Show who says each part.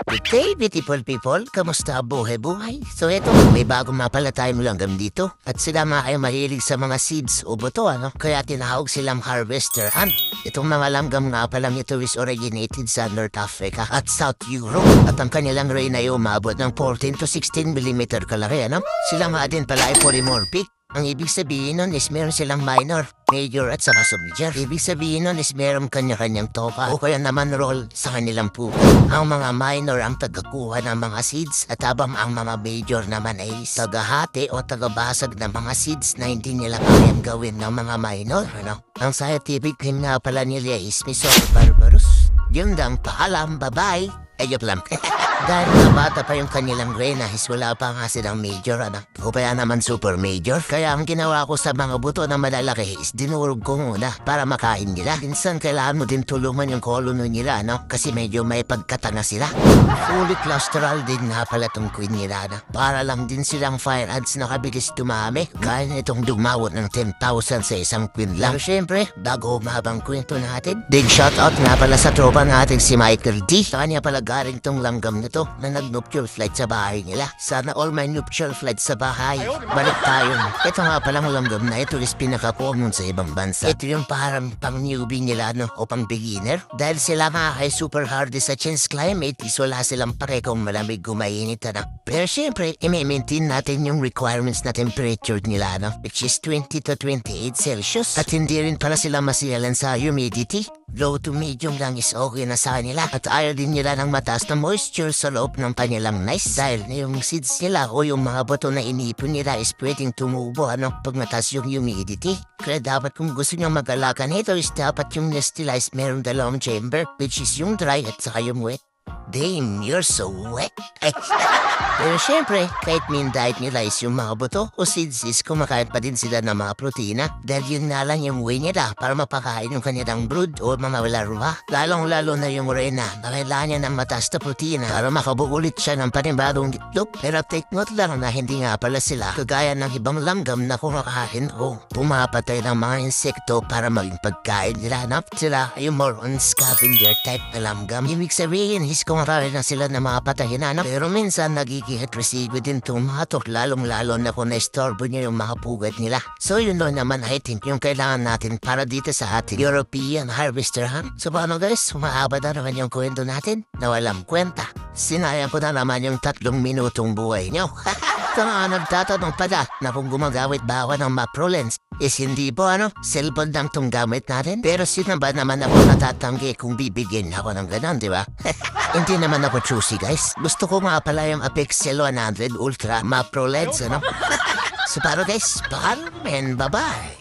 Speaker 1: Good day, beautiful people. Kamusta buhay-buhay? So eto, may bagong mapala tayong langgam dito. At sila mga ay mahilig sa mga seeds o buto, Kaya tinahawag silang harvester ant. Itong mga langgam nga palang ito is originated sa North Africa at South Europe. At ang kanilang rain ay umabot ng 14 to 16 mm kalaki, Sila nga din pala ay polymorphic. Ang ibig sabihin nun is meron silang minor, major at saka submajor. Ibig sabihin nun is meron kanya-kanyang toka o kaya naman role sa kanilang puso. Ang mga minor ang tagakuha ng mga seeds at habang ang mga major naman ay tagahati o tagabasag ng mga seeds na hindi nila kayang gawin ng mga minor. Ang scientific name nga pala nila is Misor barbarus. Yun lang, paalam, bye-bye. Ayop lang. Dahil mga bata pa yung kanilang grena is wala pa nga silang major, O kaya naman super major. Kaya ang ginawa ko sa mga buto na malalaki is dinurog ko muna para makain nila. Minsan kailangan mo din tulungan yung kolono nila, Kasi medyo may pagkatanga sila. Fully clusteral din nga pala tong queen nila, Para lang din silang fire ants na kabilis dumami. Kaya nitong dumawot ng 10,000 sa isang queen lang. Pero syempre, bago umabang kwento natin, big shoutout nga pala sa tropa natin si Michael D. Sa kanya pala galing tong langgam na to na nag-nuptial flight sa bahay nila. Sana all my nuptial flight sa bahay. Balik tayo. Ito nga palang langgam na ito is pinaka-common sa ibang bansa. Ito yung parang pang-newbie nila, o pang-beginner. Dahil sila nga ay super hard sa change climate, is wala silang pare kung malamig gumainit, Pero syempre, i-maintain natin yung requirements na temperature nila, Which is 20 to 28 Celsius. At hindi rin pala sila masiyalan sa humidity. Low to medium lang is okay na sa kanila. At ayaw din nila ng mataas na moisture sa loob ng kanilang nice. Dahil yung seeds nila o yung mga buto na inipon nila is pwedeng tumubo pag mataas yung humidity. Kaya dapat kung gusto nyo mag-alakan ito is dapat yung nest nila is meron dalawang chamber, which is yung dry at saka yung wet. Damn, you're so wet. Pero syempre, kahit main diet nila is yung mga buto o seeds is kumakain pa din sila ng mga protina dahil yun na lang yung way nila para mapakain yung kanilang brood o mga larva. Lalong-lalo na yung rena na kailangan niya ng mataas na protina para makabuo ulit siya ng panibagong itlog. Pero take note lang na hindi nga pala sila kagaya ng ibang langgam na kumakain o pumapatay ng mga insekto para maging pagkain nila. Sila ay more on scavenger type na langgam. Ibig sabihin is kumakain na sila ng mga patayin, Pero minsan nagigihit receive din itong mga to, lalong-lalo na kung na-estorbo niya yung mga pugat nila. So yun naman I think yung kailangan natin para dito sa ating European harvester hunt. So paano guys, humahaba na naman yung kwento natin na walang kwenta. Sinayang ko na naman yung 3 minutong buhay nyo. Ito nga nagtatanong pala na kung gumagamit ba ako ng macro lens is hindi po cellphone lang tong gamit natin. Pero sino ba naman ako natatanggi kung bibigyan ako ng ganon, di ba? Hindi naman ako choosy guys. Gusto ko nga pala yung Apexel 100 Ultra macro lens, So para guys, bye-bye.